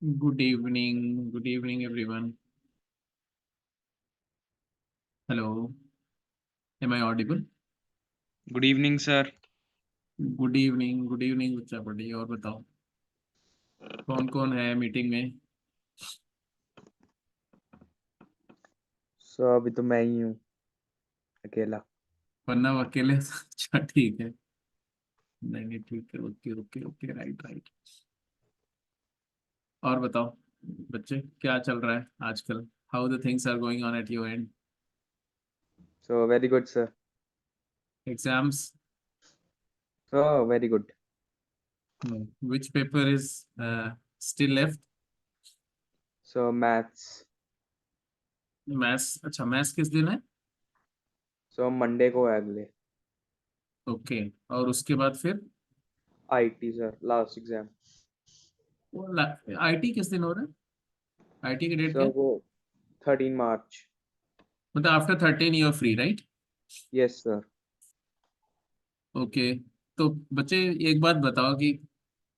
Good evening, everyone. Hello, am I audible? Good evening sir. Good evening बच्चा पढ़ी। और बताओ कौन कौन है मीटिंग में? सो अभी तो मैं ही हूँ अकेला। वरना वो अकेले अच्छा ठीक है। नहीं नहीं ठीक है, okay okay okay, right right. और बताओ बच्चे, क्या चल रहा है आजकल? How the things are going on at your end? So very good sir. Exams? So very good. Which paper is still left? So maths. Maths? अच्छा, मैथ्स किस दिन है? सो मंडे को है अगले। ओके। और उसके बाद फिर IT sir, last exam. IT किस दिन हो रहा है? आईटी की डेट क्या सो है? वो 13 मार्च। मतलब after 13 you are free, right? Yes sir. Okay. तो बच्चे, एक बात बताओ कि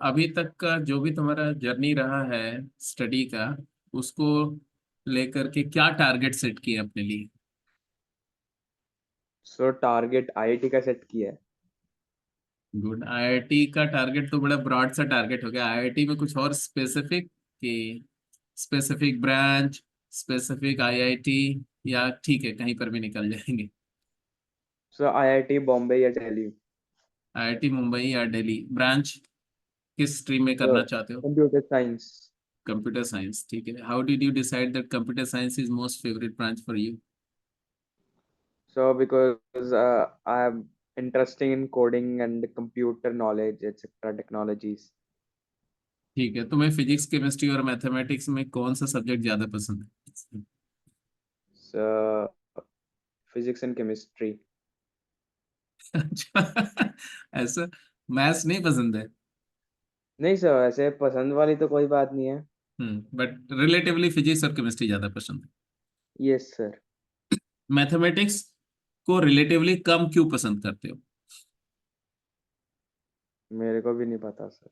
अभी तक का जो भी तुम्हारा जर्नी रहा है स्टडी का, उसको लेकर के क्या टारगेट सेट किए अपने लिए? सो टारगेट आईआईटी का सेट किया है। गुड। आईआईटी का टारगेट तो बड़ा ब्रॉड सा टारगेट हो गया। आईआईटी में कुछ और स्पेसिफिक कि स्पेसिफिक ब्रांच, स्पेसिफिक आईआईटी, या ठीक है कहीं पर भी निकल जाएंगे? सो आईआईटी बॉम्बे या दिल्ली। आईआईटी मुंबई या दिल्ली? ब्रांच किस स्ट्रीम में सो करना चाहते हो? Computer science. कंप्यूटर साइंस, ठीक है। How did you decide that computer science is most favourite branch for you? So because I am interesting in coding and computer knowledge etcetera technologies. ठीक है, तुम्हें फिजिक्स, केमिस्ट्री और mathematics में कौन सा subject ज्यादा पसंद है? सो फिजिक्स एंड केमिस्ट्री। अच्छा, ऐसा? मैथ्स नहीं पसंद है? नहीं सर, ऐसे पसंद वाली तो कोई बात नहीं है। बट रिलेटिवली फिजिक्स और केमिस्ट्री ज्यादा पसंद यस सर। है। मैथमेटिक्स को रिलेटिवली कम क्यों पसंद करते हो? मेरे को भी नहीं पता सर।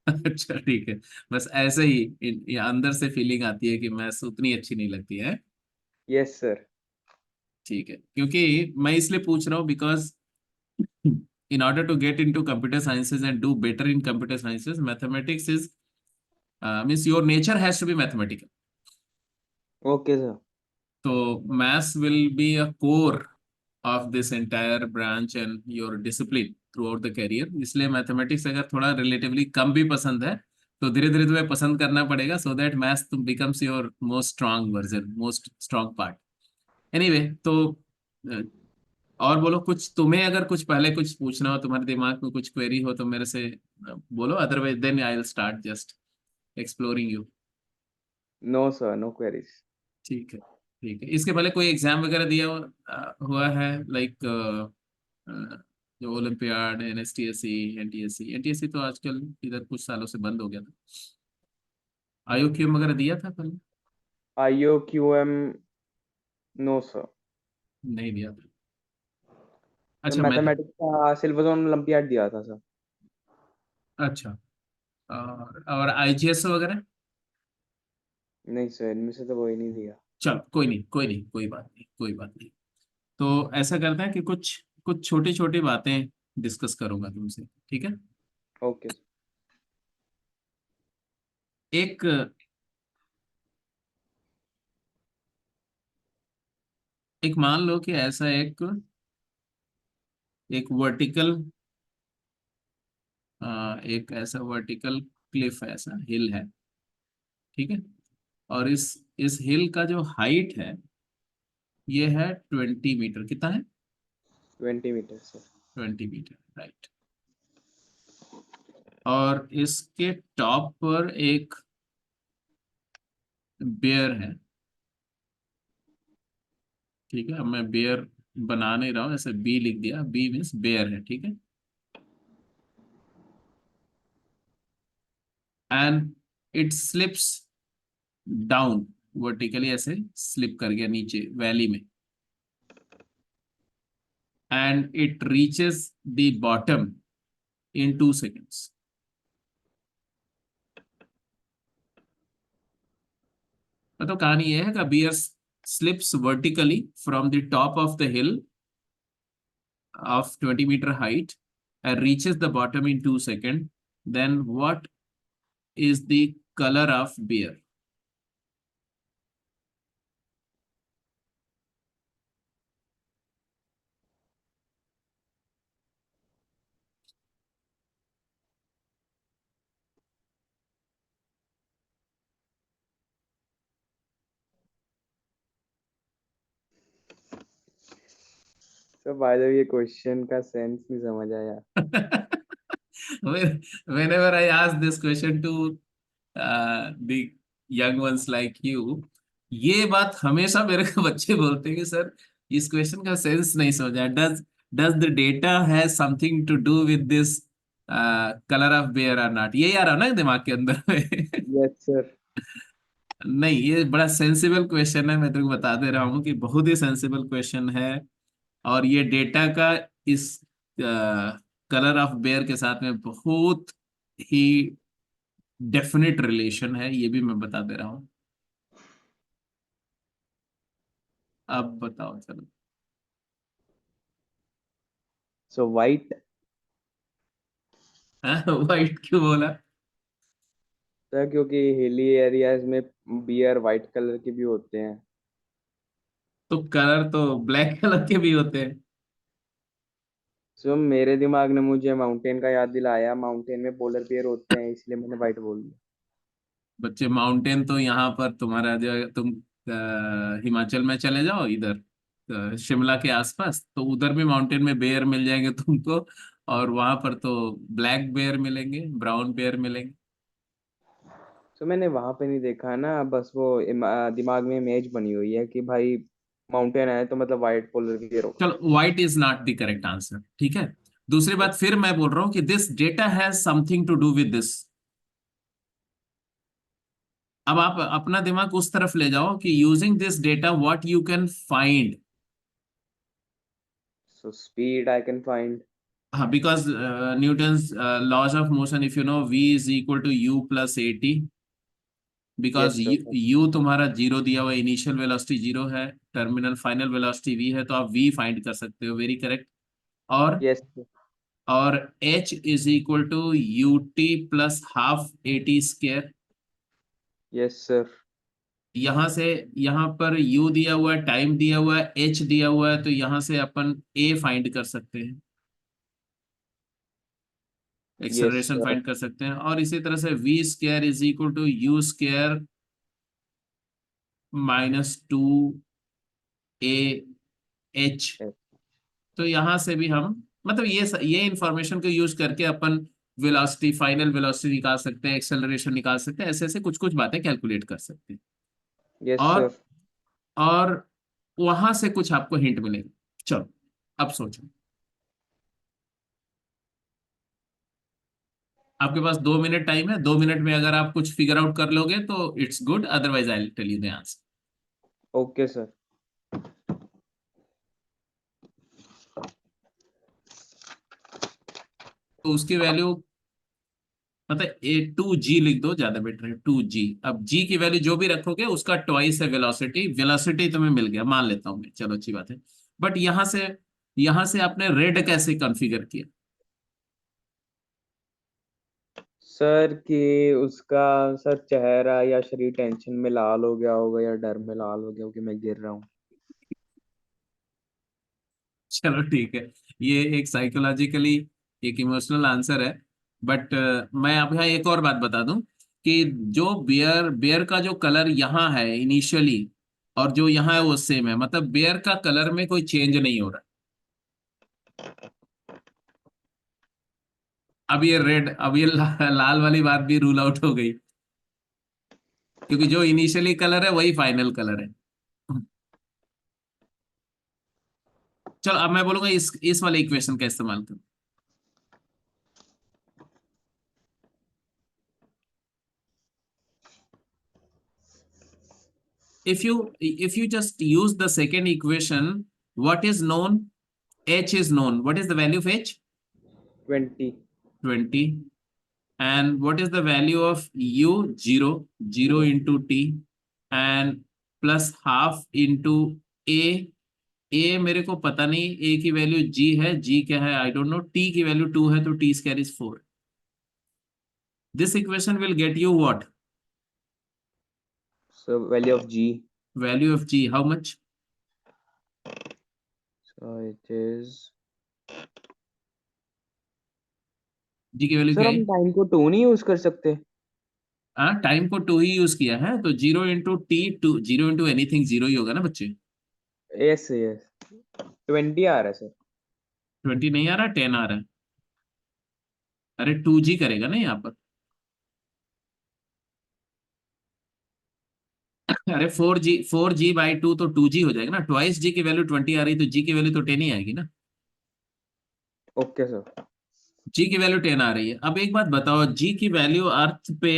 अच्छा ठीक है। बस ऐसे ही ये अंदर से फीलिंग आती है कि मैथ्स उतनी अच्छी नहीं लगती है। Yes sir. ठीक है, क्योंकि मैं इसलिए पूछ रहा हूँ because in order to get into computer sciences and do better in computer sciences, mathematics is means your nature has to be mathematical. Okay sir. So maths will be a core of this entire branch and your discipline throughout the career. इसलिए mathematics अगर थोड़ा relatively कम भी पसंद है तो धीरे धीरे तुम्हें पसंद करना पड़ेगा, सो दैट मैथ्स तुम becomes your most strong version, most strong part. Anyway, तो अ, और बोलो कुछ। तुम्हें अगर कुछ पहले कुछ पूछना हो, तुम्हारे दिमाग में कुछ क्वेरी हो तो मेरे से बोलो, otherwise then I will start just exploring you. No sir, no queries. ठीक है ठीक है। इसके पहले कोई एग्जाम वगैरह दिया हुआ है, लाइक जो ओलंपियाड, एनएसटीएससी, एनटीएससी? एनटीएससी तो आजकल इधर कुछ सालों से बंद हो गया था। आईओक्यूएम वगैरह दिया था पहले? IOQM। No sir. नहीं दिया था? सर अच्छा मैं मैथमेटिक्स का सिल्वर ओलंपियाड दिया था सर। अच्छा। और आईजीएस वगैरह? नहीं सर, इनमें से तो कोई नहीं दिया। चल कोई नहीं कोई नहीं, कोई बात नहीं कोई बात नहीं। तो ऐसा करते हैं कि कुछ कुछ छोटी छोटी बातें डिस्कस करूंगा तुमसे, ठीक है? Okay sir. एक एक मान लो कि ऐसा एक एक वर्टिकल, एक ऐसा वर्टिकल क्लिफ है, ऐसा हिल है, ठीक है? और इस हिल का जो हाइट है ये है 20 मीटर। कितना है? 20 मीटर सर। 20 metre, right. और इसके टॉप पर एक बेयर है, ठीक है? अब मैं बेयर बना नहीं रहा हूँ, ऐसे बी लिख दिया, बी मीन्स बेयर है, ठीक है? And it slips down vertically, ऐसे स्लिप कर गया नीचे वैली में, and it reaches the bottom in 2 seconds. मतलब कहानी ये है कि beer slips vertically from the top of the hill of 20 meter height and reaches the bottom in 2 seconds. Then what is the color of beer? So by the way, ये question का sense नहीं समझ आया. Whenever I ask this question to the young ones like you, ये बात हमेशा मेरे को बच्चे बोलते हैं कि सर इस क्वेश्चन का सेंस नहीं समझा. Does the data has something to do with this colour of bear or not? यही आ रहा ना दिमाग के अंदर में. Yes sir. नहीं, ये बड़ा सेंसिबल क्वेश्चन है. मैं तेरे को बता दे रहा हूँ कि बहुत ही सेंसिबल क्वेश्चन है. और ये डेटा का इस कलर ऑफ बेयर के साथ में बहुत ही डेफिनेट रिलेशन है, ये भी मैं बता दे रहा हूँ. अब बताओ चलो. So white. वाइट क्यों बोला? सर क्योंकि हिली एरियाज में बियर वाइट कलर के भी होते हैं. तो कलर तो ब्लैक कलर के भी होते हैं. सो मेरे दिमाग ने मुझे माउंटेन का याद दिलाया. माउंटेन में पोलर बियर होते हैं, इसलिए मैंने वाइट बोल दिया. बच्चे, माउंटेन तो यहाँ पर तुम्हारा जो है, तुम हिमाचल में चले जाओ इधर, शिमला के आसपास, तो उधर भी माउंटेन में बेयर मिल जाएंगे तुमको. और वहां पर तो ब्लैक बेयर मिलेंगे, ब्राउन बेयर मिलेंगे. सो मैंने वहां पे नहीं देखा ना, बस वो दिमाग में इमेज बनी हुई है कि भाई माउंटेन है तो मतलब वाइट पोलर बियर होगा. चलो, white is not the correct answer, ठीक है. दूसरी बात, फिर मैं बोल रहा हूँ कि this data has something to do with this. अब आप अपना दिमाग उस तरफ ले जाओ कि using this data what you can find. So speed I can find. हाँ, because Newton's laws of motion, if you know, v is equal to u plus a t. Because yes sir. U तुम्हारा zero दिया हुआ, initial velocity zero है, terminal final velocity v है, तो आप v find कर सकते हो. Very correct. और यस. और h is equal to u t plus half a t square. Yes sir. यहाँ से, यहाँ पर u दिया हुआ है, टाइम दिया हुआ है, h दिया हुआ है, तो यहाँ से अपन a फाइंड कर सकते हैं, यस एक्सेलरेशन सर. फाइंड कर सकते हैं. और इसी तरह से v square is equal to u square minus two a h. तो यहाँ से भी हम, मतलब ये इंफॉर्मेशन को यूज करके अपन वेलोसिटी, फाइनल वेलोसिटी निकाल सकते हैं, एक्सेलरेशन निकाल सकते हैं, ऐसे ऐसे कुछ कुछ बातें कैलकुलेट कर सकते हैं. यस और सर. और वहां से कुछ आपको हिंट मिलेगा. चलो, अब सोचो. आपके पास 2 मिनट टाइम है. 2 मिनट में अगर आप कुछ फिगर आउट कर लोगे तो it's good, otherwise I will tell you the answer. Okay sir. तो उसकी वैल्यू, मतलब ए टू जी लिख दो, ज्यादा बेटर है. 2g. अब g की वैल्यू जो भी रखोगे उसका ट्वाइस है वेलोसिटी. वेलोसिटी तुम्हें मिल गया, मान लेता हूं मैं, चलो अच्छी बात है. बट यहां से आपने रेड कैसे कॉन्फ़िगर किया? सर कि उसका सर चेहरा या शरीर टेंशन में लाल हो गया होगा या डर में लाल हो गया होगा कि मैं गिर रहा हूँ. चलो ठीक है, ये एक साइकोलॉजिकली एक इमोशनल आंसर है. बट मैं आप यहाँ एक और बात बता दूं कि जो बियर बियर का जो कलर यहाँ है इनिशियली, और जो यहाँ है वो सेम है. मतलब बियर का कलर में कोई चेंज नहीं हो रहा. अब ये रेड, अब ये लाल वाली बात भी रूल आउट हो गई, क्योंकि जो इनिशियली कलर है वही फाइनल कलर है. चलो, अब मैं बोलूंगा इस वाले इक्वेशन का इस्तेमाल करो. if you just use the second equation, what is known? H is known. What is the value of H? 20. 20. And what is the value of U? 0. 0 into T. And plus half into a. ए मेरे को पता नहीं, ए की value जी है, जी क्या है I don't know, T की वैल्यू 2 है तो T square is 4। This equation will get you what? So value of G. Value of G, how much? So it is. G की वैल्यू सर क्या हम है? टाइम को 2 नहीं यूज कर सकते? हाँ, टाइम को 2 ही यूज किया है तो 0 इंटू टी, 2 0 इंटू एनीथिंग 0 ही होगा ना बच्चे। यस यस 20 आ रहा है सर। 20 नहीं आ रहा, 10 आ रहा है। अरे 2G करेगा ना यहाँ पर। अरे 4G/2 तो 2G हो जाएगा ना, ट्वाइस G की वैल्यू 20 आ रही तो G की वैल्यू तो 10 ही आएगी ना। Okay sir. G की वैल्यू 10 आ रही है। अब एक बात बताओ, G की वैल्यू अर्थ पे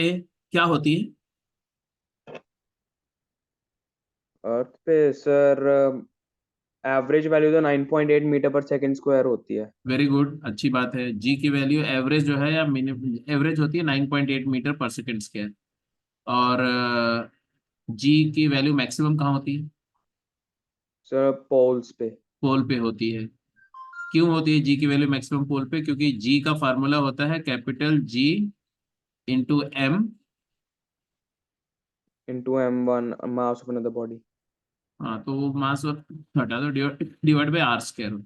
क्या होती है? अर्थ पे सर एवरेज वैल्यू तो 9.8 मीटर पर सेकंड स्क्वायर होती है। वेरी गुड, अच्छी बात है। G की वैल्यू एवरेज जो है या मिनिमम एवरेज होती है 9.8 मीटर पर सेकंड स्क्वायर। और G की वैल्यू मैक्सिमम कहाँ होती है? सर पोल्स पे। पोल पे होती है। क्यों होती है G की वैल्यू मैक्सिमम पोल पे? क्योंकि G का फार्मूला होता है capital G into M. Into m1 mass of another body. हाँ, तो वो मास हटा दो, divide by R square.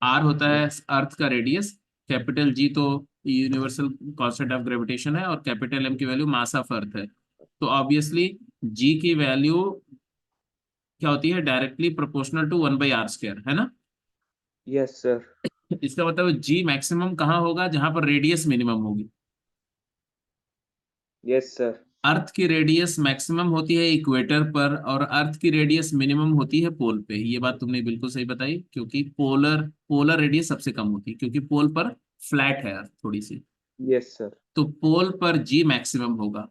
R होता है अर्थ का रेडियस, कैपिटल जी तो यूनिवर्सल कांस्टेंट ऑफ ग्रेविटेशन है, और कैपिटल एम की वैल्यू मास ऑफ अर्थ है। तो ऑब्वियसली जी की वैल्यू क्या होती है? डायरेक्टली प्रोपोर्शनल टू 1/r² है ना। Yes sir. इसका मतलब जी मैक्सिमम कहाँ होगा? जहां पर रेडियस मिनिमम होगी। Yes sir. अर्थ की रेडियस मैक्सिमम होती है इक्वेटर पर, और अर्थ की रेडियस मिनिमम होती है पोल पे। ये बात तुमने बिल्कुल सही बताई, क्योंकि पोलर पोलर रेडियस सबसे कम होती है, क्योंकि पोल पर फ्लैट है अर्थ थोड़ी सी। Yes sir. तो पोल पर जी मैक्सिमम होगा।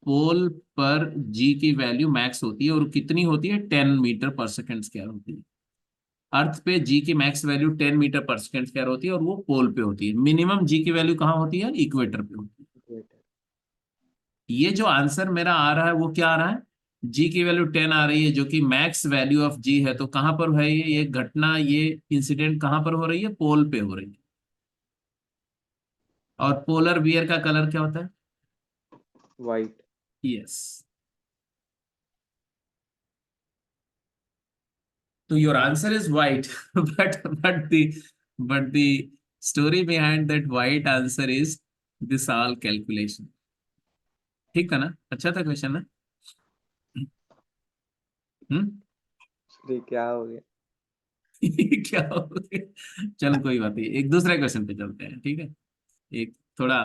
पोल पर जी की वैल्यू मैक्स होती है, और कितनी होती है? 10 मीटर पर सेकेंड स्क्वायर होती है। अर्थ पे जी की मैक्स वैल्यू 10 मीटर पर सेकेंड स्क्वायर होती है, और वो पोल पे होती है। मिनिमम जी की वैल्यू कहाँ होती है? इक्वेटर पे होती है। ये जो आंसर मेरा आ रहा है वो क्या आ रहा है? जी की वैल्यू 10 आ रही है, जो कि मैक्स वैल्यू ऑफ जी है। तो कहां पर है ये घटना, ये इंसिडेंट कहां पर हो रही है? पोल पे हो रही है। और पोलर बियर का कलर क्या होता है? वाइट। यस। तो your answer is white, but the story behind that white answer is this all calculation. ठीक था ना? अच्छा था क्वेश्चन ना? हम्म। ये क्या हो गया? क्या हो गया? चलो कोई बात नहीं, एक दूसरे क्वेश्चन पे चलते हैं, ठीक है। एक थोड़ा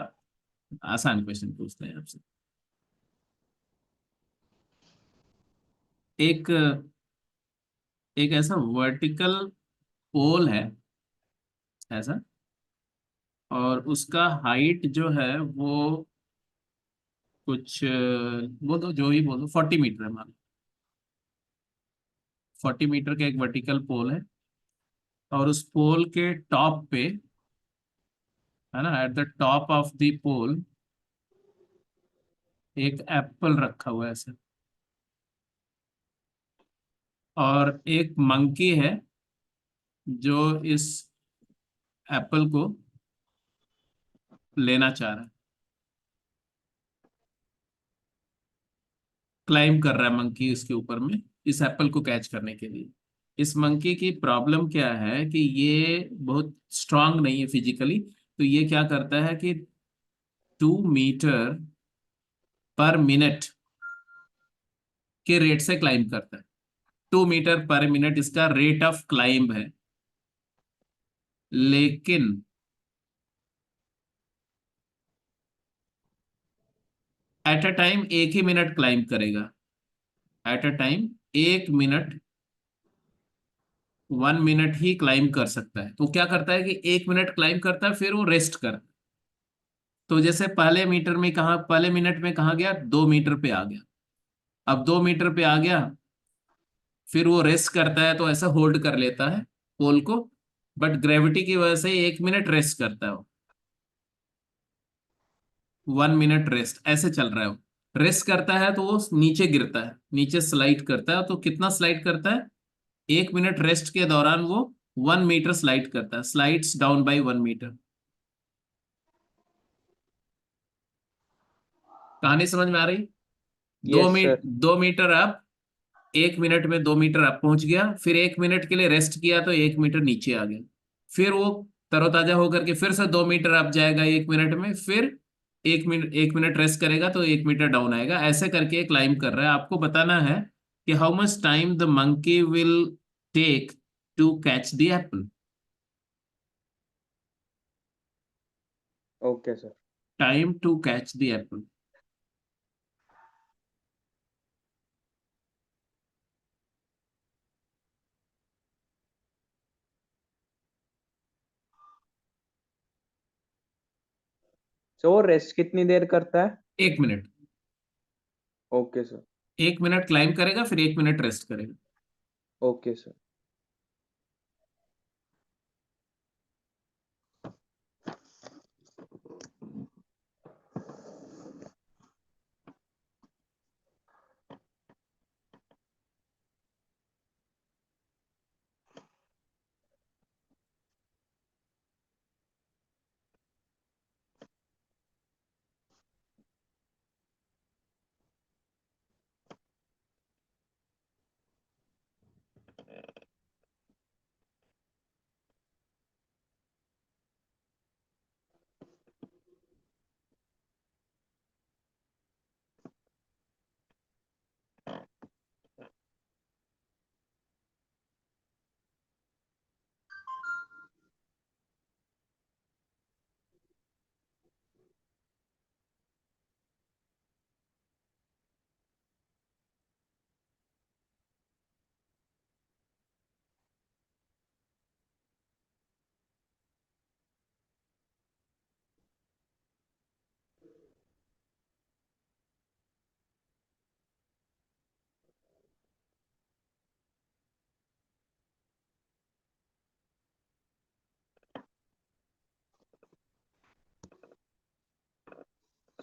आसान क्वेश्चन पूछते हैं आपसे। एक एक ऐसा वर्टिकल पोल है ऐसा, और उसका हाइट जो है वो कुछ बोलो, जो ही बोलो, 40 मीटर है मान लो। 40 मीटर का एक वर्टिकल पोल है, और उस पोल के टॉप पे, है ना, at the top of the pole एक एप्पल रखा हुआ है ऐसे, और एक मंकी है जो इस एप्पल को लेना चाह रहा है। क्लाइम कर रहा है मंकी उसके ऊपर में, इस एप्पल को कैच करने के लिए। इस मंकी की प्रॉब्लम क्या है कि ये बहुत स्ट्रांग नहीं है फिजिकली। तो ये क्या करता है कि 2 मीटर पर मिनट के रेट से क्लाइम करता है। 2 मीटर पर मिनट इसका रेट ऑफ क्लाइंब है। लेकिन एट अ टाइम एक ही मिनट क्लाइम करेगा। At a time 1 minute, 1 minute he climb कर सकता है। तो क्या करता है कि 1 मिनट क्लाइम करता है, फिर वो रेस्ट करता है। तो जैसे पहले मीटर में कहा, पहले मिनट में कहा गया 2 मीटर पे आ गया। अब 2 मीटर पे आ गया, फिर वो रेस्ट करता है, तो ऐसा होल्ड कर लेता है पोल को। बट ग्रेविटी की वजह से 1 मिनट रेस्ट करता है वो। 1 मिनट रेस्ट ऐसे चल रहा है वो। रेस्ट करता है तो वो नीचे गिरता है, नीचे स्लाइड करता है। तो कितना स्लाइड करता है? 1 मिनट रेस्ट के दौरान वो 1 मीटर स्लाइड करता है, स्लाइड्स डाउन बाई 1 मीटर। कहानी समझ में आ रही? दो yes meet sir. 2 metre up, 1 minute में 2 मीटर अप पहुंच गया, फिर 1 मिनट के लिए रेस्ट किया तो 1 मीटर नीचे आ गया। फिर वो तरोताजा होकर के फिर से 2 मीटर अप जाएगा 1 मिनट में, फिर 1 मिनट रेस्ट करेगा तो 1 मीटर डाउन आएगा। ऐसे करके क्लाइंब कर रहा है। आपको बताना है कि how much time the monkey will take to catch the apple. Okay sir. Time to catch the apple. So वो रेस्ट कितनी देर करता है? 1 minute. Okay sir. 1 minute climb करेगा, फिर 1 मिनट रेस्ट करेगा। Okay sir.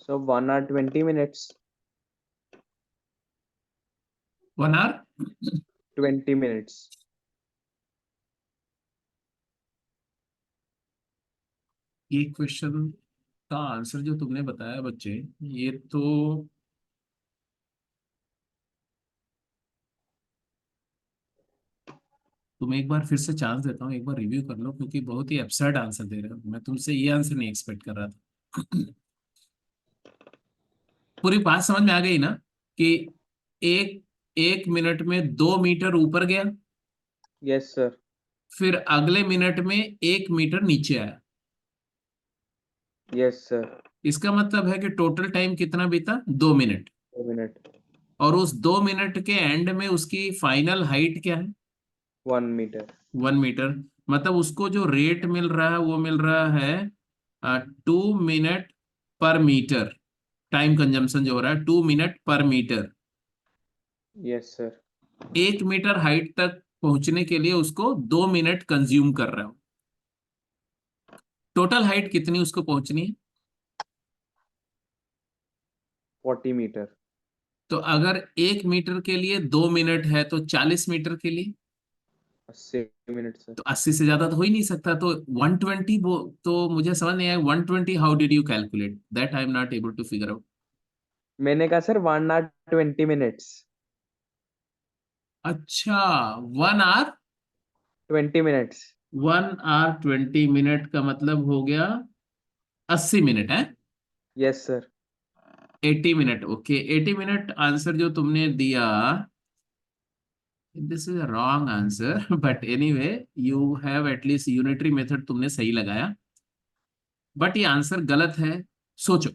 So 1 hour 20 minutes। 1 hour 20 minutes। ये question का आंसर जो तुमने बताया बच्चे, ये तो तुम एक बार फिर से चांस देता हूँ, एक बार रिव्यू कर लो, क्योंकि बहुत ही एब्सर्ड आंसर दे रहे हो। मैं तुमसे ये आंसर नहीं एक्सपेक्ट कर रहा था। पूरी बात समझ में आ गई ना? कि एक 1 मिनट में 2 मीटर ऊपर गया, यस सर। फिर अगले मिनट में 1 मीटर नीचे आया। Yes sir. इसका मतलब है कि टोटल टाइम कितना बीता? 2 मिनट। 2 minute। और उस 2 मिनट के एंड में उसकी फाइनल हाइट क्या है? 1 meter। 1 मीटर। मतलब उसको जो रेट मिल रहा है वो मिल रहा है 2 मिनट पर मीटर। टाइम कंजम्पशन जो हो रहा है 2 मिनट पर metre. Yes sir. 1 metre height तक पहुंचने के लिए उसको 2 मिनट कंज्यूम कर रहा हो। टोटल हाइट कितनी उसको पहुंचनी है? 40 meter। तो अगर 1 मीटर के लिए 2 मिनट है तो 40 मीटर के लिए 80 minutes सर। तो 80 से ज्यादा तो हो ही नहीं सकता। तो 120 वो तो मुझे समझ नहीं आया। 120 how did you calculate that? I am not able to figure out. मैंने कहा सर 1 hour 20 minutes। अच्छा, 1 आवर 20 minutes। 1 आवर 20 मिनट का मतलब हो गया 80 मिनट है। Yes sir. 80 minute, okay. 80 minute answer जो तुमने दिया, this is a wrong answer. But anyway, you have at least unitary method तुमने सही लगाया। बट ये आंसर गलत है। सोचो।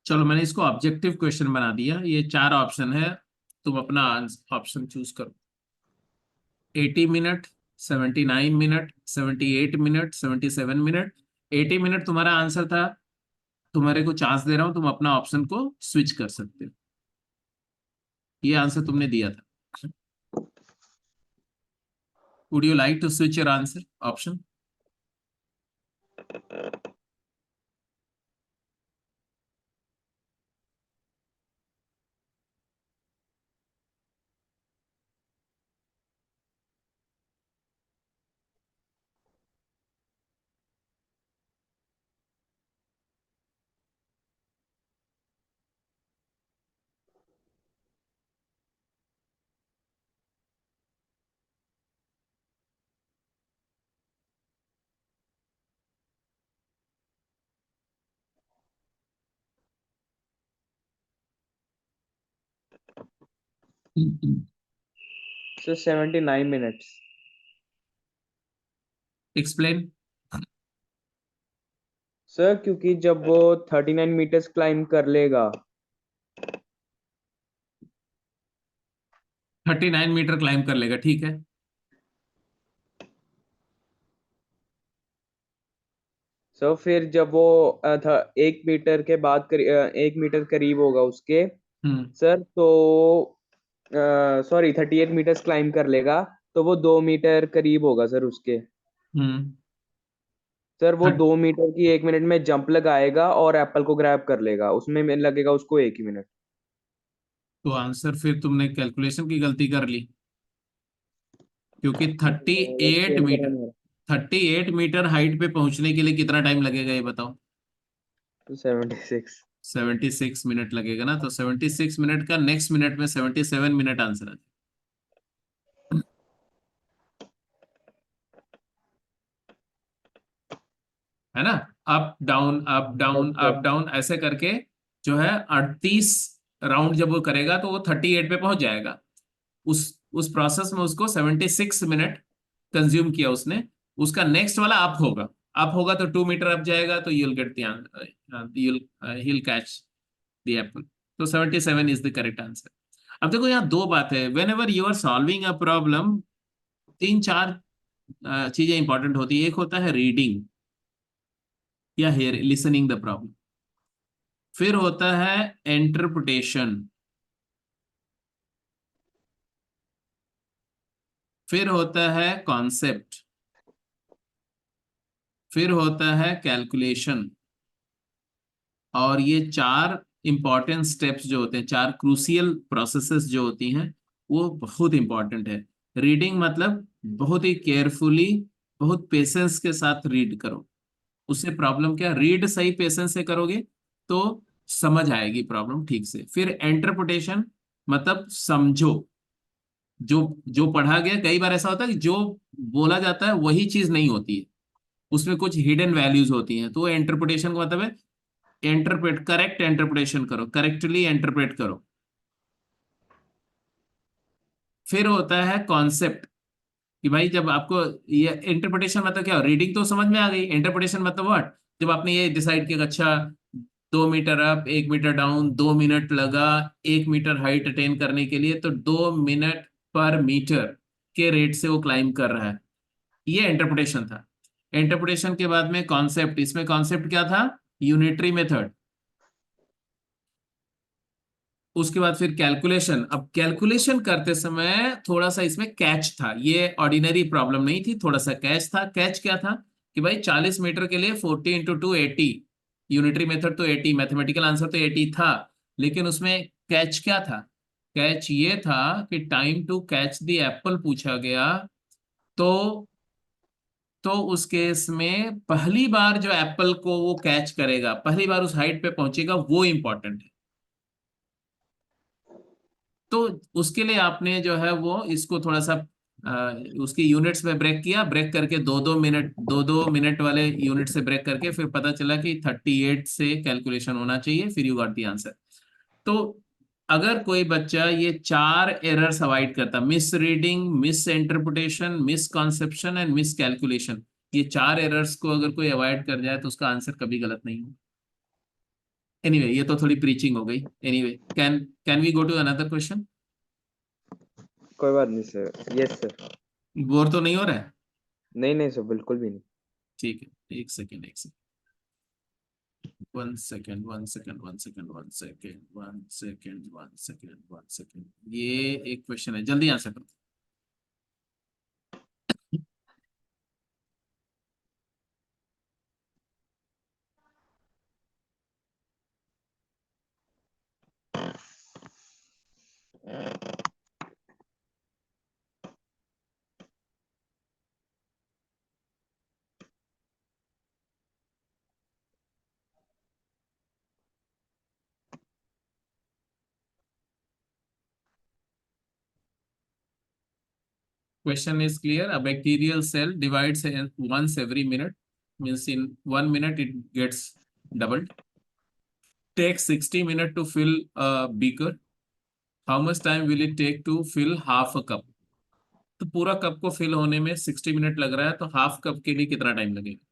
और चलो मैंने इसको ऑब्जेक्टिव क्वेश्चन बना दिया, ये 4 ऑप्शन है, तुम अपना ऑप्शन चूज करो। 80 minute, 79 minute, 78 minute, 77 minute. 80 minute तुम्हारा आंसर था, तुम्हारे को चांस दे रहा हूं, तुम अपना ऑप्शन को स्विच कर सकते हो। ये आंसर तुमने दिया था। Would you like to switch your answer option? Sir 79 minutes. Explain. Sir क्योंकि जब वो 39 मीटर्स क्लाइंब कर लेगा 39 मीटर क्लाइम कर लेगा, ठीक है। सर फिर जब वो 1 मीटर के बाद 1 मीटर करीब होगा उसके, हम्म। सर तो सॉरी 38 मीटर्स क्लाइंब कर लेगा, तो वो 2 मीटर करीब होगा सर उसके। हम्म। सर वो थर्ट 2 मीटर की 1 मिनट में जंप लगाएगा और एप्पल को ग्रैब कर लेगा, उसमें लगेगा उसको 1 ही मिनट। तो आंसर फिर तुमने कैलकुलेशन की गलती कर ली, क्योंकि थर्टी एट एक्सप्लेन मीटर करना 38 मीटर हाइट पे पहुंचने के लिए कितना टाइम लगेगा, ये बताओ। तो 76। 76 मिनट लगेगा ना, तो 76 मिनट का नेक्स्ट मिनट में 77 मिनट आंसर आ है ना। अप डाउन अप डाउन अच्छा। अप डाउन ऐसे करके जो है 38 राउंड जब वो करेगा तो वो 38 पे पहुंच जाएगा। उस प्रोसेस में उसको 76 मिनट कंज्यूम किया उसने। उसका नेक्स्ट वाला अप होगा तो 2 मीटर अप जाएगा, तो you'll get the he'll catch the Apple. तो 77 इज द करेक्ट आंसर। अब देखो यहाँ दो बात है, whenever you are solving a problem, 3-4 चीजें इंपॉर्टेंट होती है। एक होता है रीडिंग या हेयर लिसनिंग द प्रॉब्लम, फिर होता है इंटरप्रिटेशन, फिर होता है कॉन्सेप्ट, फिर होता है कैलकुलेशन। और ये 4 इंपॉर्टेंट स्टेप्स जो होते हैं, 4 क्रूसियल प्रोसेसेस जो होती हैं, वो बहुत इंपॉर्टेंट है। रीडिंग मतलब बहुत ही केयरफुली, बहुत पेशेंस के साथ रीड करो। उससे प्रॉब्लम क्या, रीड सही पेशेंस से करोगे तो समझ आएगी प्रॉब्लम ठीक से। फिर इंटरप्रिटेशन मतलब समझो, जो जो पढ़ा गया, कई बार ऐसा होता है कि जो बोला जाता है वही चीज नहीं होती है, उसमें कुछ हिडन वैल्यूज होती हैं, तो इंटरप्रिटेशन का मतलब है करेक्ट इंटरप्रिटेशन करो, करेक्टली इंटरप्रेट करो। फिर होता है कॉन्सेप्ट, कि भाई जब आपको ये इंटरप्रिटेशन मतलब क्या, रीडिंग तो समझ में आ गई, इंटरप्रिटेशन मतलब व्हाट, जब आपने ये डिसाइड किया कि अच्छा 2 metre up 1 metre down, 2 minute लगा 1 मीटर हाइट अटेन करने के लिए, तो 2 मिनट पर मीटर के रेट से वो क्लाइंब कर रहा है, ये इंटरप्रिटेशन था। इंटरप्रिटेशन के बाद में कॉन्सेप्ट, इसमें कॉन्सेप्ट क्या था, यूनिटरी मेथड। उसके बाद फिर कैलकुलेशन, अब कैलकुलेशन करते समय थोड़ा सा इसमें कैच था, ये ऑर्डिनरी प्रॉब्लम नहीं थी, थोड़ा सा कैच था। कैच क्या था कि भाई 40 मीटर के लिए 40 × 2 80, यूनिटरी मेथड तो 80, मैथमेटिकल आंसर तो 80 था, लेकिन उसमें कैच क्या था, कैच ये था कि time to catch the apple पूछा गया। तो उस केस में पहली बार जो एप्पल को वो कैच करेगा, पहली बार उस हाइट पे पहुंचेगा, वो इंपॉर्टेंट है। तो उसके लिए आपने जो है वो इसको थोड़ा सा उसकी यूनिट्स में ब्रेक किया, ब्रेक करके 2-2 मिनट, 2-2 मिनट वाले यूनिट से ब्रेक करके फिर पता चला कि 38 से कैलकुलेशन होना चाहिए, फिर यू गॉट द आंसर। तो अगर कोई बच्चा ये 4 एरर्स अवॉइड करता, miss reading, miss interpretation, miss conception and miss calculation, ये 4 एरर्स को अगर कोई अवॉइड कर जाए तो उसका आंसर कभी गलत नहीं होगा। एनीवे ये तो थोड़ी प्रीचिंग हो गई। Anyway can we go to another question? कोई बात नहीं सर। Yes sir. बोर तो नहीं हो रहा है? नहीं नहीं सर, बिल्कुल भी नहीं। ठीक है, एक सेकेंड, एक second, 1 second, 1 second, 1 second, 1 second, 1 second, 1 second, 1 second. ये एक क्वेश्चन है, जल्दी आंसर करो। Question is clear. A bacterial cell divides once every minute, means in 1 minute it gets doubled. Takes 60 minutes to fill a beaker. How much time will it take to fill half a cup? तो पूरा cup को fill होने में 60 minute लग रहा है, तो half cup के लिए कितना टाइम लगेगा?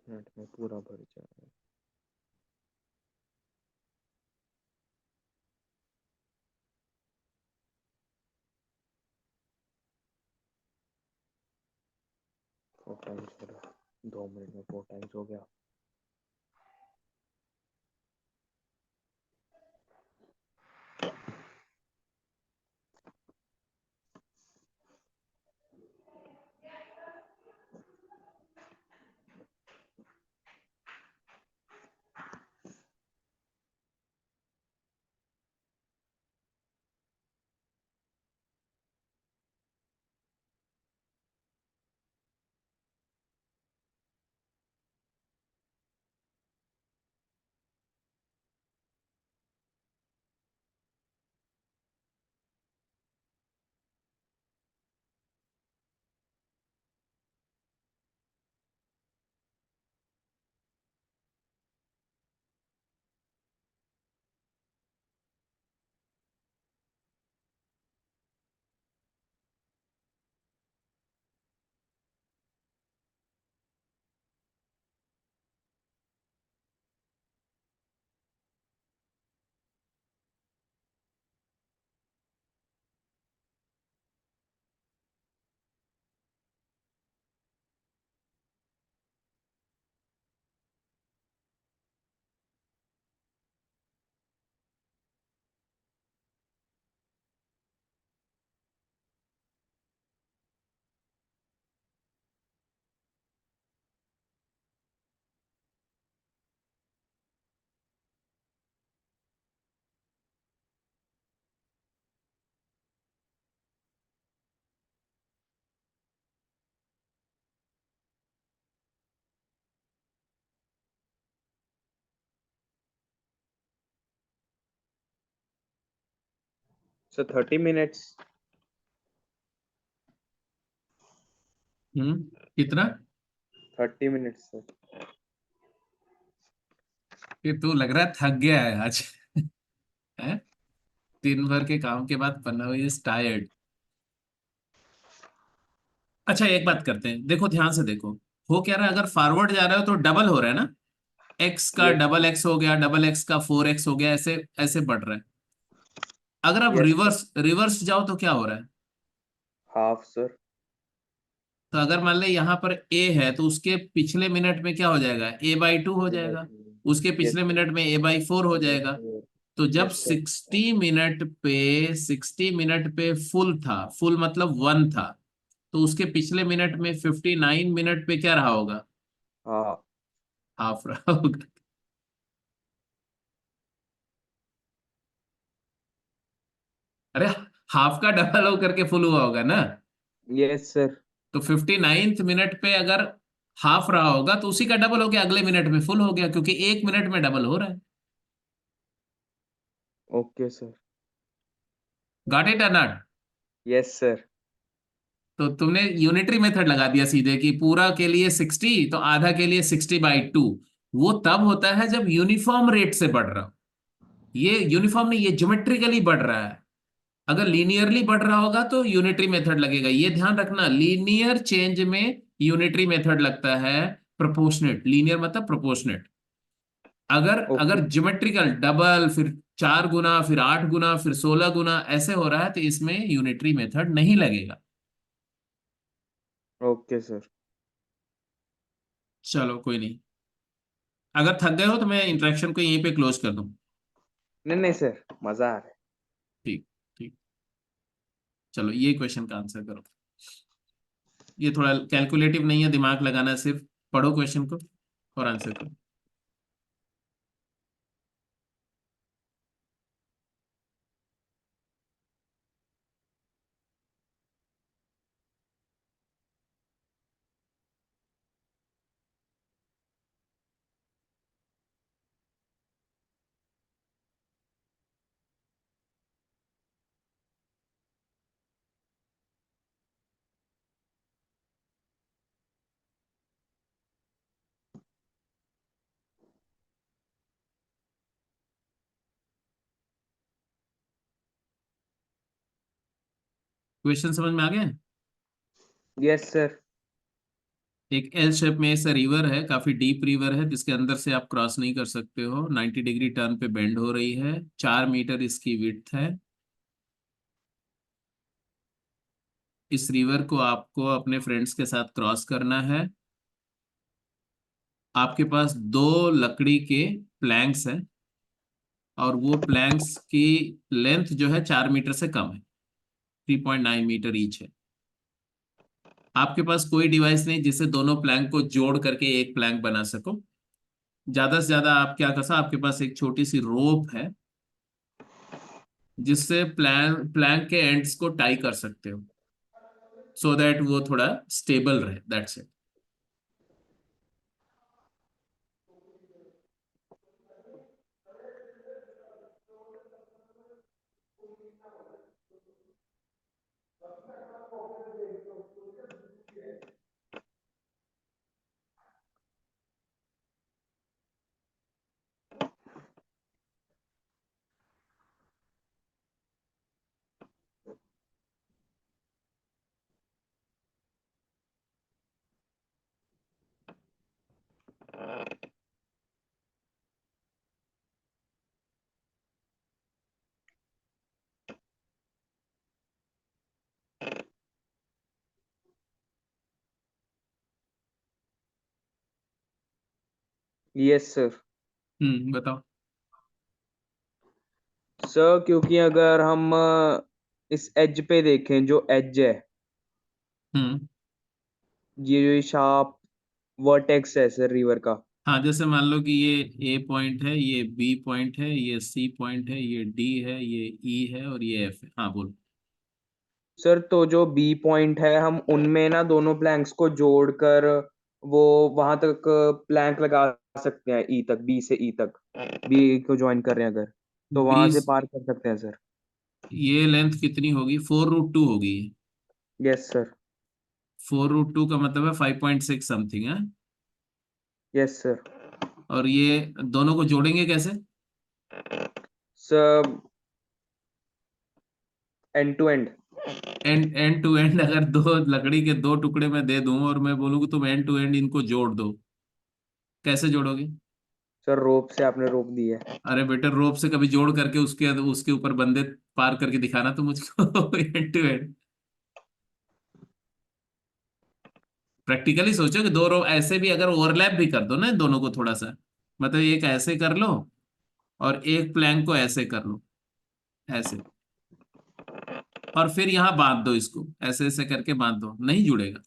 मिनट में पूरा भर जाएगा। फोर टाइम्स हो रहा है, 2 मिनट में 4 टाइम्स हो गया। Sir 30 minutes. कितना? 30 मिनट्स सर। फिर तू लग रहा है थक गया है आज। हैं? दिन भर के काम के बाद पन्ना इज टायर्ड। अच्छा एक बात करते हैं, देखो ध्यान से देखो। हो क्या रहा है, अगर फॉरवर्ड जा रहे हो तो डबल हो रहा है ना। एक्स का यस डबल एक्स हो गया, डबल एक्स का 4x हो गया, ऐसे ऐसे बढ़ रहा है। अगर आप यस सर। रिवर्स रिवर्स जाओ तो क्या हो रहा है? Half sir. तो अगर मान ले यहाँ पर a है तो उसके पिछले मिनट में क्या हो जाएगा, a/2 हो ए बाई जाएगा। टू। उसके यस पिछले सर। मिनट में a/4 हो ए बाई जाएगा। फोर। तो जब यस सर। 60 मिनट पे फुल था, फुल मतलब 1 था, तो उसके पिछले मिनट में 59 मिनट पे क्या रहा होगा? हाँ। हाफ रहा होगा। अरे हाफ का डबल हो करके फुल हुआ होगा ना। Yes sir. तो 59 मिनट पे अगर हाफ रहा होगा तो उसी का डबल हो गया, अगले मिनट में फुल हो गया, क्योंकि 1 मिनट में डबल हो रहा है। Okay sir. गॉट इट और नॉट? Yes sir. तो तुमने यूनिटरी मेथड लगा दिया सीधे कि पूरा के लिए 60 तो आधा के लिए 60/2। वो तब होता है जब यूनिफॉर्म रेट से बढ़ रहा हो। ये यूनिफॉर्म नहीं, ये ज्योमेट्रिकली बढ़ रहा है। अगर लीनियरली बढ़ रहा होगा तो यूनिटरी मेथड लगेगा। ये ध्यान रखना, लीनियर चेंज में यूनिटरी मेथड लगता है, प्रोपोर्शनेट। लीनियर मतलब प्रोपोर्शनेट। अगर ओके अगर ज्योमेट्रिकल डबल, फिर 4 गुना, फिर 8 गुना, फिर 16 गुना ऐसे हो रहा है, तो इसमें यूनिटरी मेथड नहीं लगेगा। Okay sir. चलो कोई नहीं। अगर थक गए हो तो मैं इंटरेक्शन को यहीं पे क्लोज कर दूं। नहीं नहीं सर, मजा आ रहा है। ठीक। ठीक। चलो ये क्वेश्चन का आंसर करो। ये थोड़ा कैलकुलेटिव नहीं है, दिमाग लगाना है सिर्फ। पढ़ो क्वेश्चन को और आंसर करो। क्वेश्चन समझ में आ गया? Yes sir. एक एल शेप में ऐसा रिवर है, काफी डीप रिवर है, जिसके अंदर से आप क्रॉस नहीं कर सकते हो। 90 डिग्री टर्न पे बेंड हो रही है। 4 मीटर इसकी विड्थ है। इस रिवर को आपको अपने फ्रेंड्स के साथ क्रॉस करना है। आपके पास 2 लकड़ी के प्लैंक्स हैं, और वो प्लैंक्स की लेंथ जो है 4 मीटर से कम है। 3.9 मीटर ईच है। आपके पास कोई डिवाइस नहीं जिससे दोनों प्लैंक को जोड़ करके एक प्लैंक बना सको। ज्यादा से ज्यादा आप क्या कर सकते, आपके पास एक छोटी सी रोप है, जिससे प्लैंक के एंड्स को टाई कर सकते हो, सो दैट वो थोड़ा स्टेबल रहे। That's it. Yes sir. बताओ। सर क्योंकि अगर हम इस एज पे देखें, जो एज है, हम्म। ये जो शार्प वर्टेक्स है सर रिवर का। हाँ, जैसे मान लो कि ये ए पॉइंट है, ये बी पॉइंट है, ये सी पॉइंट है, ये डी है, ये ई है, और ये एफ है। हाँ बोलो। सर तो जो बी पॉइंट है, हम उनमें ना दोनों प्लैंक्स को जोड़कर वो वहां तक प्लैंक लगा सकते हैं, ई तक, बी से ई तक। बी को ज्वाइन कर रहे हैं अगर, तो वहां से 20। पार कर सकते हैं सर। ये लेंथ कितनी होगी? 4√2 होगी। Yes sir. 4√2 का मतलब है 5.6 समथिंग है। Yes sir. और ये दोनों को जोड़ेंगे कैसे? Sir end to end. End to end अगर दो लकड़ी के 2 टुकड़े मैं दे दूं और मैं बोलूँ कि तुम एंड टू एंड इनको जोड़ दो, कैसे जोड़ोगे? सर रोप से आपने रोप दी है। अरे बेटे, रोप से कभी जोड़ करके उसके उसके ऊपर बंदे पार करके दिखाना तो मुझको एंड टू एंड। प्रैक्टिकली सोचो कि 2 रोप ऐसे भी अगर ओवरलैप भी कर दो ना दोनों को थोड़ा सा, मतलब एक ऐसे कर लो और एक प्लैंक को ऐसे कर लो, ऐसे, और फिर यहाँ बांध दो इसको, ऐसे ऐसे करके बांध दो, नहीं जुड़ेगा।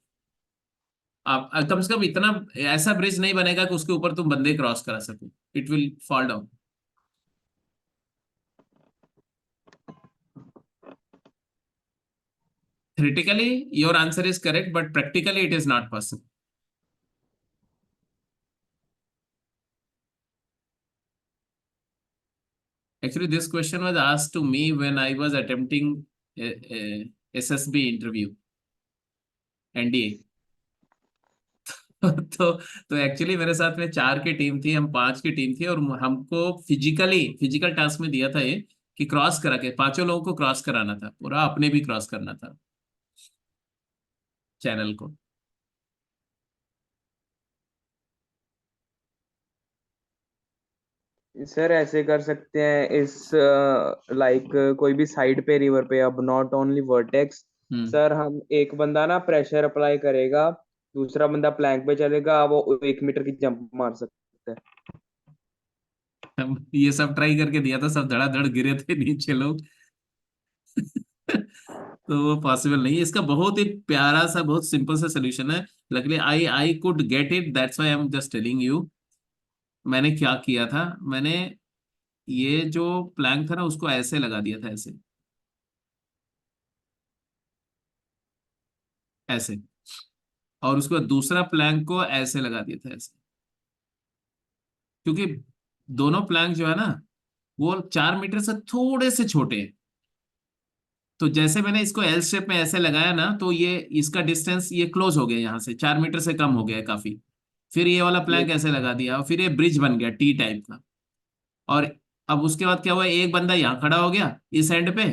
आप कम से कम इतना, ऐसा ब्रिज नहीं बनेगा कि उसके ऊपर तुम बंदे क्रॉस करा सको। It will fall down. Theoretically, your answer is correct, but practically it is not possible. Actually, this question was asked to me when I was attempting a SSB interview, NDA. तो actually मेरे साथ में 4 की team थी, हम 5 की team थी, और हमको फिजिकल टास्क में दिया था ये कि क्रॉस करा के 5 लोगों को क्रॉस कराना था, पूरा अपने भी क्रॉस करना था चैनल को। सर ऐसे कर सकते हैं इस लाइक कोई भी साइड पे रिवर पे, अब not only vertex. Hmm. Sir हम एक बंदा ना प्रेशर अप्लाई करेगा, दूसरा बंदा प्लैंक पे चलेगा, वो 1 मीटर की जंप मार सकता है। हम ये सब ट्राई करके दिया था, सब धड़ाधड़ गिरे थे नीचे लोग। तो वो पॉसिबल नहीं है, इसका बहुत ही प्यारा सा बहुत सिंपल सा सोल्यूशन है। Luckily I could get it, that's why I am just telling you. मैंने क्या किया था, मैंने ये जो प्लैंक था ना उसको ऐसे लगा दिया था, ऐसे ऐसे, और उसके बाद दूसरा प्लैंक को ऐसे लगा दिया था, ऐसे। क्योंकि दोनों प्लैंक जो है ना वो 4 मीटर से थोड़े से छोटे हैं। तो जैसे मैंने इसको एल शेप में ऐसे लगाया ना, तो ये इसका डिस्टेंस ये क्लोज हो गया, यहाँ से 4 मीटर से कम हो गया है काफी। फिर ये वाला ये प्लैंक ऐसे लगा दिया, और फिर ये ब्रिज बन गया टी टाइप का। और अब उसके बाद क्या हुआ, एक बंदा यहाँ खड़ा हो गया इस एंड पे,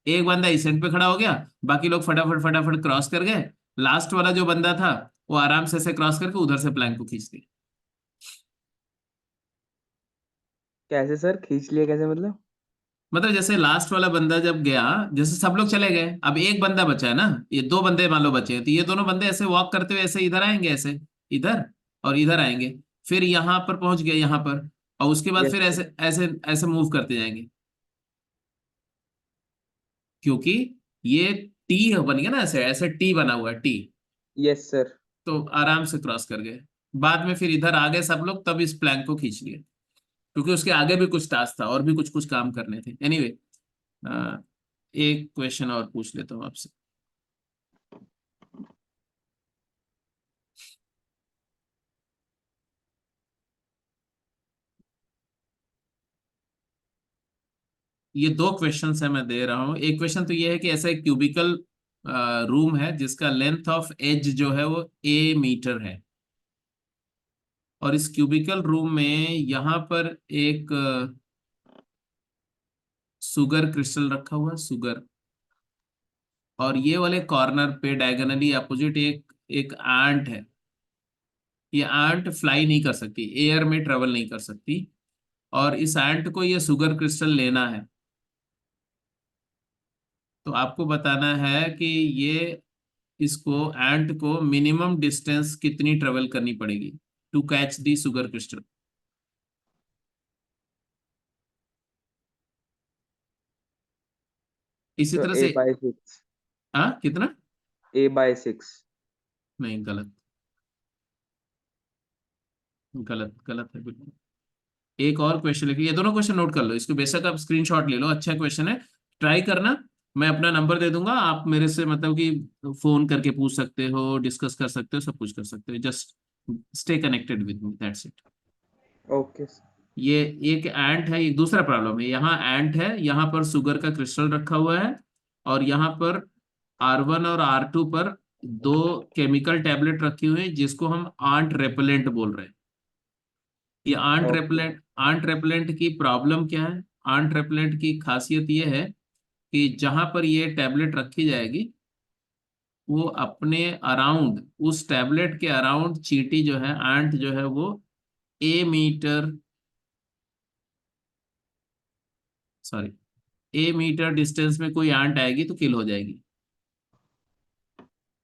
एक बंदा इस एंड पे खड़ा हो गया, बाकी लोग फटाफट फटाफट क्रॉस कर गए। लास्ट वाला जो बंदा था वो आराम से ऐसे क्रॉस करके उधर से प्लैंक को खींच दिया। कैसे सर खींच लिया, कैसे मतलब? मतलब जैसे लास्ट वाला बंदा जब गया, जैसे सब लोग चले गए, अब एक बंदा बचा है ना, ये 2 बंदे मान लो बचे हैं, तो ये दोनों बंदे ऐसे वॉक करते हुए ऐसे इधर आएंगे, ऐसे इधर और इधर आएंगे, फिर यहाँ पर पहुंच गए यहाँ पर, और उसके बाद यस फिर सर। ऐसे ऐसे ऐसे मूव करते जाएंगे, क्योंकि ये टी बन गया ना, ऐसे ऐसे टी बना हुआ है टी। Yes sir. तो आराम से क्रॉस कर गए। बाद में फिर इधर आ गए सब लोग, तब इस प्लैंक को खींच लिए, क्योंकि उसके आगे भी कुछ टास्क था और भी कुछ कुछ काम करने थे। एनीवे, एक क्वेश्चन और पूछ लेता हूँ आपसे। ये 2 क्वेश्चंस है मैं दे रहा हूँ। एक क्वेश्चन तो ये है कि ऐसा एक क्यूबिकल रूम है जिसका लेंथ ऑफ एज जो है वो A मीटर है, और इस क्यूबिकल रूम में यहाँ पर एक सुगर क्रिस्टल रखा हुआ है, सुगर। और ये वाले कॉर्नर पे डायगोनली अपोजिट एक एक आंट है। ये आंट फ्लाई नहीं कर सकती, एयर में ट्रेवल नहीं कर सकती, और इस आंट को ये सुगर क्रिस्टल लेना है। तो आपको बताना है कि ये इसको एंट को मिनिमम डिस्टेंस कितनी ट्रेवल करनी पड़ेगी to catch the sugar crystal. इसी तो तरह ए से, बाय सिक्स। हाँ कितना? A/6। नहीं, गलत, गलत गलत है बिल्कुल। एक और क्वेश्चन लिखिए, ये दोनों क्वेश्चन नोट कर लो, इसको बेशक आप स्क्रीनशॉट ले लो, अच्छा क्वेश्चन है, ट्राई करना। मैं अपना नंबर दे दूंगा, आप मेरे से मतलब कि फोन करके पूछ सकते हो, डिस्कस कर सकते हो, सब कुछ कर सकते हो, just stay connected with me, that's it. Okay sir. ये एक एंट है, एक दूसरा प्रॉब्लम है, यहाँ एंट है, यहाँ पर शुगर का क्रिस्टल रखा हुआ है, और यहाँ पर R1 और R2 पर 2 केमिकल टैबलेट रखी हुई है जिसको हम आंट रेपेलेंट बोल रहे हैं। ये ओके। आंट रेपेलेंट की प्रॉब्लम क्या है? आंट रेपेलेंट की खासियत ये है कि जहां पर ये टैबलेट रखी जाएगी, वो अपने अराउंड, उस टैबलेट के अराउंड चींटी जो है, आंट जो है वो A metre, sorry, A metre distance में कोई आंट आएगी तो किल हो जाएगी।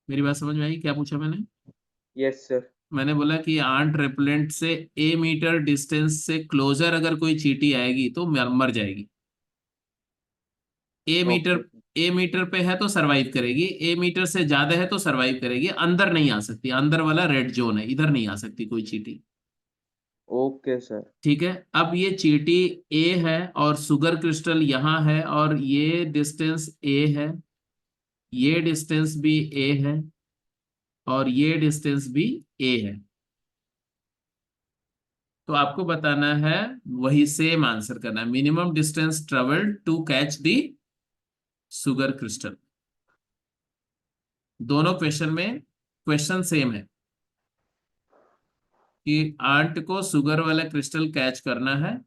मेरी बात समझ में आई? क्या पूछा मैंने? Yes sir. मैंने बोला कि आंट रेपेलेंट से A मीटर डिस्टेंस से क्लोजर अगर कोई चींटी आएगी तो मर जाएगी। ए मीटर ओके सर। ए मीटर पे है तो सरवाइव करेगी, A मीटर से ज्यादा है तो सरवाइव करेगी, अंदर नहीं आ सकती, अंदर वाला रेड जोन है, इधर नहीं आ सकती कोई चींटी। Okay sir. ठीक है, अब ये चींटी ए है और शुगर क्रिस्टल यहाँ है, और ये डिस्टेंस ए है, ये डिस्टेंस भी ए है, और ये डिस्टेंस भी ए है। तो आपको बताना है, वही सेम आंसर करना है, minimum distance travelled to catch the sugar crystal. दोनों क्वेश्चन में क्वेश्चन सेम है। कि आंट को शुगर वाला क्रिस्टल कैच करना है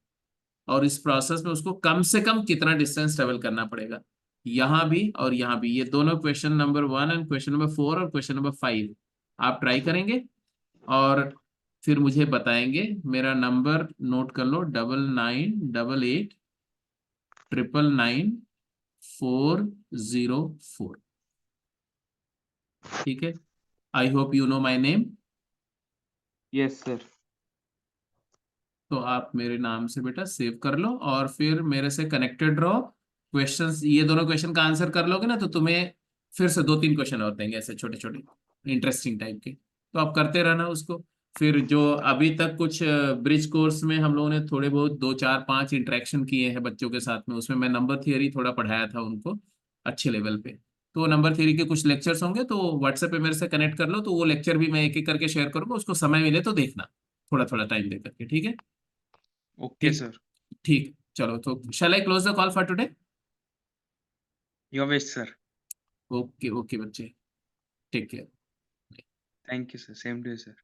और इस प्रोसेस में उसको कम से कम कितना डिस्टेंस ट्रेवल करना पड़ेगा, यहाँ भी और यहाँ भी। ये दोनों question number 1 and question number 4 और क्वेश्चन नंबर 5 आप ट्राई करेंगे और फिर मुझे बताएंगे। मेरा नंबर नोट कर लो, 9988999404। ठीक है, I hope you know my name. Yes sir. तो आप मेरे नाम से बेटा सेव कर लो और फिर मेरे से कनेक्टेड रहो। क्वेश्चंस, ये दोनों क्वेश्चन का आंसर कर लोगे ना तो तुम्हें फिर से 2-3 क्वेश्चन और देंगे ऐसे छोटे छोटे इंटरेस्टिंग टाइप के, तो आप करते रहना उसको। फिर जो अभी तक कुछ ब्रिज कोर्स में हम लोगों ने थोड़े बहुत 2-4-5 इंटरेक्शन किए हैं बच्चों के साथ में, उसमें मैं नंबर थियरी थोड़ा पढ़ाया था उनको अच्छे लेवल पे। तो नंबर थियरी के कुछ लेक्चर्स होंगे तो व्हाट्सएप पे मेरे से कनेक्ट कर लो, तो वो लेक्चर भी मैं एक एक करके शेयर करूंगा, उसको समय मिले तो देखना, थोड़ा थोड़ा टाइम दे करके। ठीक है? Okay, ठीक। sir. ठीक, चलो तो shall I close the call for today? Your wish, sir. Okay okay बच्चे, take care. Thank you, sir. Same to you, sir.